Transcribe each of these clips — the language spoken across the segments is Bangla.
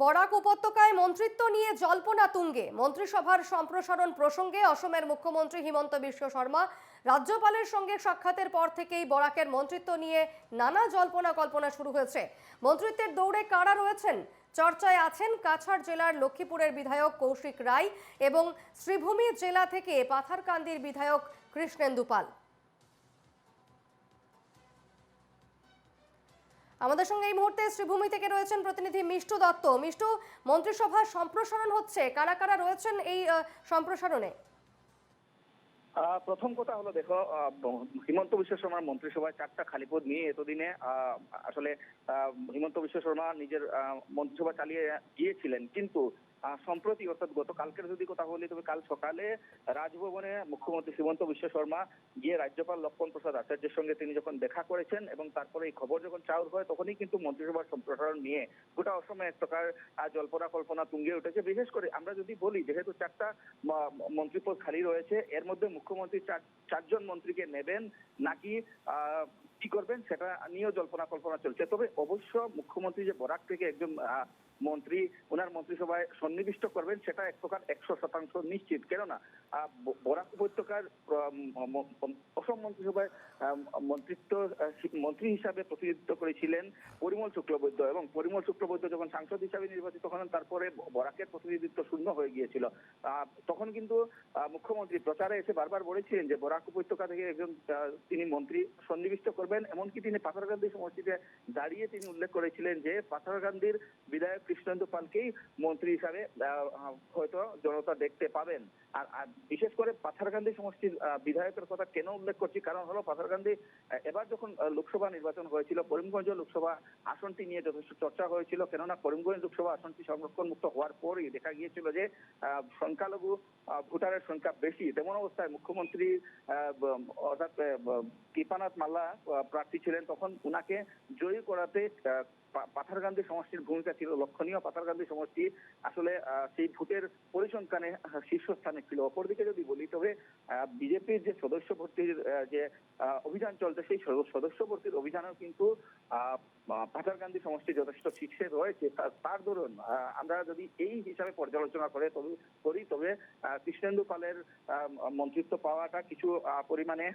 বরাক উপত্যকায় মন্ত্রিত্ব নিয়ে জল্পনা তুঙ্গে। মন্ত্রিসভার সম্প্রসারণ প্রসঙ্গে অসমের মুখ্যমন্ত্রী হিমন্ত বিশ্ব শর্মা রাজ্যপালের সঙ্গে সাক্ষাতের পর থেকেই বরাকের মন্ত্রিত্ব নিয়ে নানা জল্পনা কল্পনা শুরু হয়েছে। মন্ত্রিত্বের দৌড়ে কারা রয়েছেন? চর্চায় আছেন কাছাড় জেলার লক্ষ্মীপুরের বিধায়ক কৌশিক রায় এবং শ্রীভূমি জেলা থেকে পাথারকান্দির বিধায়ক কৃষ্ণেন্দু পাল। আমাদের সঙ্গে এই মুহূর্তে শ্রীভূমি থেকে রয়েছেন প্রতিনিধি মিষ্টু দত্ত। মিষ্টু, মন্ত্রিসভার সম্প্রসারণ হচ্ছে, কারা কারা রয়েছেন এই সম্প্রসারণে? প্রথম কথা হলো, দেখো, হিমন্ত বিশ্ব শর্মার মন্ত্রিসভায় 4টা খালি পদ নিয়ে এতদিনে আসলে হিমন্ত বিশ্ব শর্মা নিজের মন্ত্রিসভা চালিয়ে গিয়েছিলেন, কিন্তু সম্প্রতি অর্থাৎ গতকালকের যদি কথা বলি, তবে কাল সকালে রাজভবনে মুখ্যমন্ত্রী হিমন্ত বিশ্ব শর্মা গিয়ে রাজ্যপাল লক্ষ্মণ প্রসাদ আচার্যের সঙ্গে তিনি যখন দেখা করেছেন এবং তারপরে এই খবর যখন চাউর হয়, তখনই কিন্তু মন্ত্রিসভার সম্প্রসারণ নিয়ে গোটা অসমে এক প্রকার জল্পনা কল্পনা তুঙ্গে উঠেছে। বিশেষ করে আমরা যদি বলি, যেহেতু 4টা মন্ত্রীপদ খালি রয়েছে, এর মধ্যে মুখ্যমন্ত্রী চারজন মন্ত্রীকে নেবেন নাকি কি করবেন সেটা নিয়েও জল্পনা কল্পনা চলছে। তবে অবশ্য মুখ্যমন্ত্রী যে বরাক থেকে একজন মন্ত্রী ওনার মন্ত্রিসভায় সন্নিবিষ্ট করবেন সেটা এক প্রকার 100% নিশ্চিত। কেননা বরাক উপত্যকার অসম মন্ত্রিসভায় মন্ত্রী হিসাবে প্রতিনিধিত্ব করেছিলেন পরিমল শুক্লবৈদ্য, এবং পরিমল শুক্লবৈদ্য যখন সাংসদ হিসাবে নির্বাচিত হন, তারপরে বরাকের প্রতিনিধিত্ব শূন্য হয়ে গিয়েছিল। তখন কিন্তু মুখ্যমন্ত্রী প্রচারে এসে বারবার বলেছিলেন যে বরাক উপত্যকা থেকে একজন তিনি মন্ত্রী সন্নিবিষ্ট করবেন। এমনকি তিনি পাথারকান্দি সমষ্টিতে দাঁড়িয়ে তিনি উল্লেখ করেছিলেন যে পাথারকান্দির বিধায়ক কৃষ্ণেন্দু পালকেই মন্ত্রী হিসাবে হয়তো জনতা দেখতে পাবেন। আর বিশেষ করে পাথারকান্দি সমষ্টির বিধায়কের কথা কেন উল্লেখ করছি, কারণ হলো পাথারকান্দি এবার যখন লোকসভা নির্বাচন হয়েছিল, করিমগঞ্জ লোকসভা আসনটি নিয়ে যথেষ্ট চর্চা হয়েছিল। কেননা করিমগঞ্জ লোকসভা আসনটি সংরক্ষণ মুক্ত হওয়ার পরই দেখা গিয়েছিল যে সংখ্যালঘু ভোটারের সংখ্যা বেশি। তেমন অবস্থায় মুখ্যমন্ত্রী অর্থাৎ কৃপানাথ মাল্লা প্রার্থী ছিলেন, তখন উনাকে জয়ী করাতে পাথারকান্দি সমষ্টির ভূমিকা ছিল লক্ষণীয়। পাথারকান্দি সমষ্টি আসলে সেই ভোটের পরিসংখ্যানে শীর্ষস্থানে ছিল। অপরদিকে যদি বলি, তবে বিজেপির যে সদস্য ভর্তির যে অভিযান চলছে, সেই সদস্য ভর্তির অভিযানেও কিন্তু পাথারকান্দি সমষ্টি যথেষ্ট শীর্ষে রয়েছে। তার দরুন আমরা যদি এই হিসাবে পর্যালোচনা করি, তবে কৃষ্ণেন্দু পালের মন্ত্রিত্ব পাওয়াটা কিছু পরিমাণে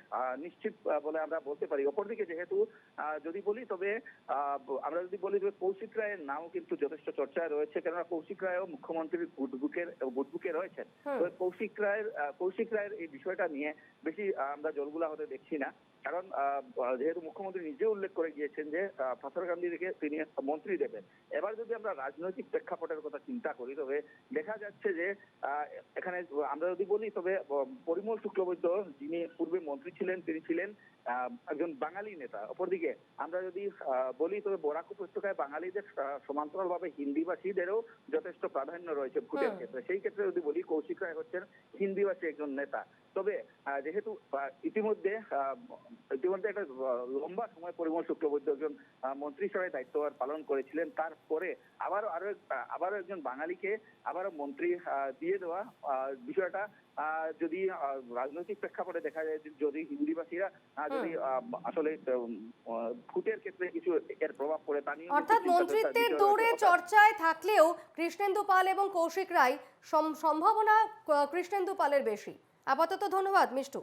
নিশ্চিত বলে আমরা বলতে পারি। অপরদিকে যেহেতু যদি বলি, তবে আমরা যদি বলি যে কৌশিক রায়ের নামও কিন্তু যথেষ্ট চর্চায় রয়েছে। কেননা কৌশিক রায়ও মুখ্যমন্ত্রীর গুটবুকে রয়েছেন। তো কৌশিক রায়ের এই বিষয়টা নিয়ে বেশি আমরা জলগুলা হতে দেখছি না, কারণ যেহেতু মুখ্যমন্ত্রী নিজে উল্লেখ করে গিয়েছেন যে পাথারকান্দি থেকে তিনি মন্ত্রী দেবেন। এবার যদি আমরা রাজনৈতিক প্রেক্ষাপটের কথা চিন্তা করি, তবে দেখা যাচ্ছে যে এখানে আমরা যদি বলি, তবে পরিমল শুক্লবৈদ্য যিনি পূর্বে মন্ত্রী ছিলেন, তিনি ছিলেন একজন বাঙালি নেতা। অপরদিকে আমরা যদি বলি, তবে বরাক উপত্যকায় বাঙালিদের সমান্তরালভাবে হিন্দিভাষীদেরও যথেষ্ট প্রাধান্য রয়েছে ভোটের ক্ষেত্রে। সেই ক্ষেত্রে যদি বলি, কৌশিক রায় হচ্ছেন হিন্দিভাষী একজন নেতা। তবে যেহেতু ইতিমধ্যে একটা লম্বা সময় পরিমল শুক্লবৈদ্য একজন মন্ত্রী হিসেবে দায়িত্ব পালন করেছিলেন, তারপরে আবারও একজন বাঙালিকে আবারও মন্ত্রী দিয়ে দেওয়া বিষয়টা যদি রাজনৈতিক প্রেক্ষাপটে দেখা যায়, যদি হিন্দিভাষীরা যদি আসলে ভোটের ক্ষেত্রে কিছু এর প্রভাব পড়ে, তা নিয়ে অর্থাৎ মন্ত্রিত্বের দৌড়ে চর্চায় থাকলেও কৃষ্ণেন্দু পাল এবং কৌশিক রায় সম্ভাবনা কৃষ্ণেন্দু পালের বেশি। আপাতত ধন্যবাদ মিষ্টু।